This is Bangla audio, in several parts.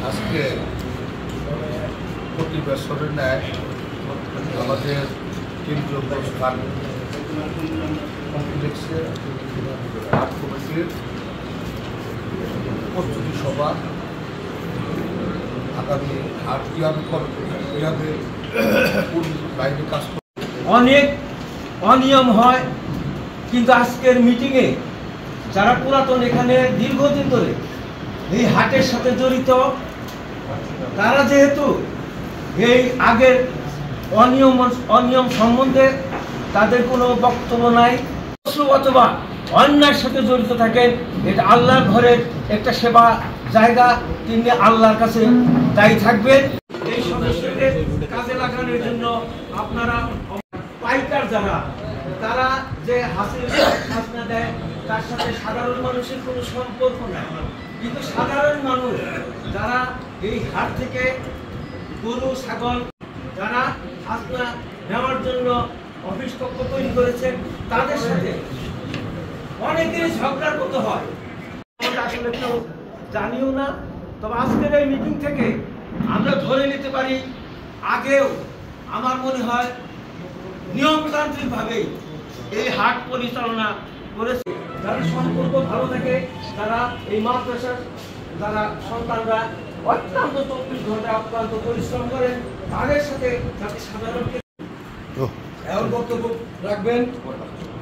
আজকে প্রতি বছরের ন্যায় আমাদের কেন্দ্রীয় পুরস্কার কমপ্লেক্সে আর্ট কমিটির প্রস্তুতি সভা আগামী আর্ট কিভাবে বাইরে কাজ অনেক অনিয়ম হয়, কিন্তু আজকের মিটিংয়ে যারা পুরাতন এখানে দীর্ঘদিন ধরে এই হাটের সাথে জড়িত, তারা যেহেতু এই আগের অনিয়ম সম্বন্ধে তাদের কোনো বক্তব্য নাই অথবা অন্যায়ের সাথে জড়িত থাকেন, এটা আল্লাহর ঘরের একটা সেবা জায়গা, তিনি আল্লাহর কাছে দায়ী থাকবেন। এই সদস্যদের কাজে লাগানোর জন্য আপনারা পাইকার যারা তারা যে হাসনা দেয় তার সাথে সাধারণ মানুষের কোনো সম্পর্ক নাই, কিন্তু সাধারণ মানুষ যারা এই হাট থেকে গরু ছাগল যারা হাসনা নেওয়ার জন্য অফিস কক্ষ তৈরি করেছেন তাদের সাথে অনেকেরই ঝগড়ার মতো হয়, আমরা আসলে কেউ জানিও না। তবে আজকের এই মিটিং থেকে আমরা ধরে নিতে পারি আগেও আমার মনে হয় নিয়মতান্ত্রিকভাবেই এই হাট পরিচালনা করেছে। যারা সম্পর্ক ভালো থাকে তারা এই মাদ্রাসার যারা সন্তানরা অত্যন্ত 24 ঘন্টা অক্লান্ত পরিশ্রম করেন, তাদের সাথে যাতে সাধারণকে এখন বক্তব্য রাখবেন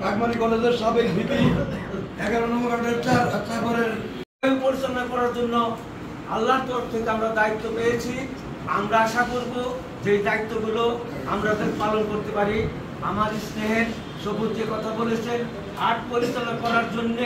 কাকমারি কলেজের সাবেক ভিপি 11 নম্বর ওয়ার্ডের চাকরের পরিচালনা করার জন্য আল্লাহর তরফ থেকে আমরা দায়িত্ব পেয়েছি। আমরা আশা করব যে দায়িত্বগুলো আমরা পালন করতে পারি। আমার স্নেহের সবুজ যে কথা বলেছেন হাট পরিচালনা করার জন্য